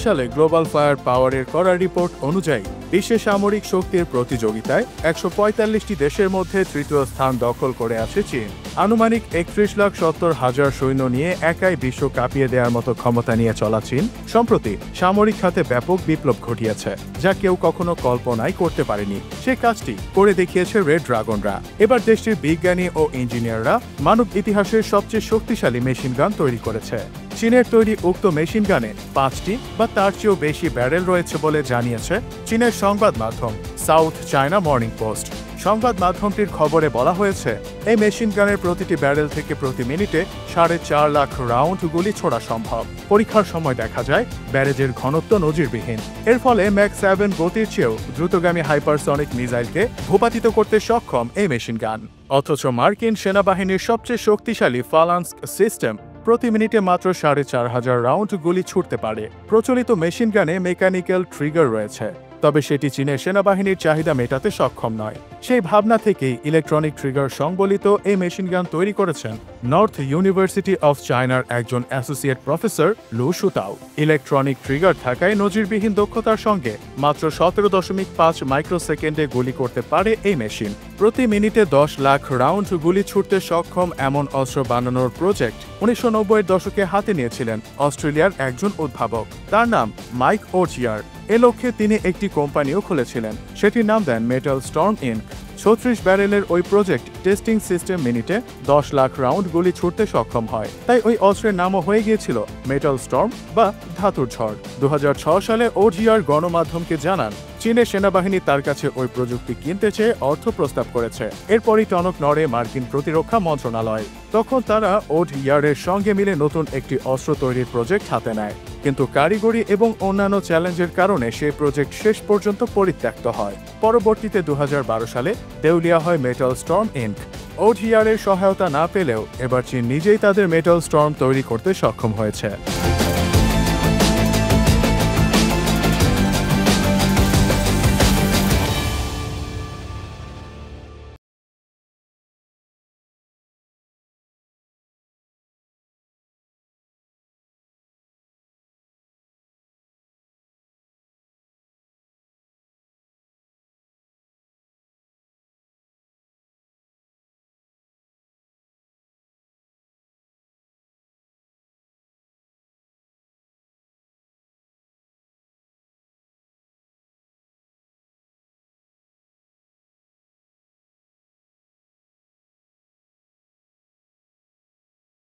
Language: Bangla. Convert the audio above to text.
সালে গ্লোবাল ফায়ার পাওয়ারের করা রিপোর্ট অনুযায়ী বিশ্বে সামরিক শক্তির প্রতিযোগিতায় ১৪৫টি দেশের মধ্যে তৃতীয় স্থান দখল করে আছে চীন। আনুমানিক ৩১,৭০,০০০ সৈন্য নিয়ে একাই বিশ্ব কাঁপিয়ে দেওয়ার মতো ক্ষমতা নিয়ে চলা চীন সম্প্রতি সামরিক খাতে ব্যাপক বিপ্লব ঘটিয়েছে, যা কেউ কখনো কল্পনাই করতে পারেনি। সে কাজটি করে দেখিয়েছে রেড ড্রাগনরা। এবার দেশটির বিজ্ঞানী ও ইঞ্জিনিয়াররা মানব ইতিহাসের সবচেয়ে শক্তিশালী মেশিন গান তৈরি করেছে। চীনের তৈরি উক্ত মেশিন গানে ৫টি বা তার চেয়েও বেশি ব্যারেল রয়েছে বলে জানিয়েছে চীনের সংবাদ মাধ্যম সাউথ চায়না মর্নিং পোস্ট। সংবাদ মাধ্যমটির খবরে বলা হয়েছে, এই মেশিন গানের প্রতিটি ব্যারেল থেকে প্রতি মিনিটে ৪.৫ লাখ রাউন্ড গুলি ছোড়া সম্ভব। পরীক্ষার সময় দেখা যায় ব্যারেজের ঘনত্ব নজিরবিহীন। এর ফলে ম্যাক 7 গতির চেয়েও দ্রুতগামী হাইপারসনিক মিসাইলকে ভূপাতিত করতে সক্ষম এই মেশিন গান। অথচ মার্কিন সেনাবাহিনীর সবচেয়ে শক্তিশালী ফালান্স সিস্টেম প্রতি মিনিটে মাত্র ৪,৫০০ রাউন্ড গুলি ছুটতে পারে। প্রচলিত মেশিন গানে মেকানিক্যাল ট্রিগার রয়েছে, তবে সেটি চীনের সেনাবাহিনীর চাহিদা মেটাতে সক্ষম নয়। সেই ভাবনা থেকেই ইলেকট্রনিক ট্রিগার সংবলিত এই মেশিন গান তৈরি করেছেন নর্থ ইউনিভার্সিটি অফ চায়নার একজন অ্যাসোসিয়েট প্রফেসর লু শুতাও। ইলেকট্রনিক ট্রিগার থাকায় নজিরবিহীন দক্ষতার সঙ্গে মাত্র ১৭.৫ মাইক্রোসেকেন্ডে গুলি করতে পারে এই মেশিন। প্রতি মিনিটে ১০ লাখ রাউন্ড গুলি ছুটতে সক্ষম এমন অস্ত্র বানানোর প্রজেক্ট ১৯৯০-এর দশকে হাতে নিয়েছিলেন অস্ট্রেলিয়ার একজন উদ্ভাবক। তার নাম মাইক ওজিয়ার। এ লক্ষ্যে তিনি একটি কোম্পানিও খুলেছিলেন, সেটির নাম দেন মেটাল স্টর্ম ইনক। ৩৬ ব্যারেলের ওই প্রজেক্ট টেস্টিং সিস্টেম মিনিটে ১০ লাখ রাউন্ড গুলি ছুটতে সক্ষম হয়। তাই ওই অস্ত্রের নামও হয়ে গিয়েছিল মেটাল স্টর্ম বা ধাতুর ঝড়। ২০০৬ সালে ওজিআর গণমাধ্যমকে জানান চীনের সেনাবাহিনী তার কাছে ওই প্রযুক্তি কিনতে চেয়ে অর্থ প্রস্তাব করেছে। এরপরই টনক নড়ে মার্কিন প্রতিরক্ষা মন্ত্রণালয়। তখন তারা ওজিআরের সঙ্গে মিলে নতুন একটি অস্ত্র তৈরির প্রজেক্ট হাতে নেয়, কিন্তু কারিগরি এবং অন্যান্য চ্যালেঞ্জের কারণে সেই প্রজেক্ট শেষ পর্যন্ত পরিত্যক্ত হয়। পরবর্তীতে ২০১২ সালে দেউলিয়া হয় মেটাল স্টর্ম ইনক। ওজিআরের সহায়তা না পেলেও এবার চীন নিজেই তাদের মেটাল স্টর্ম তৈরি করতে সক্ষম হয়েছে।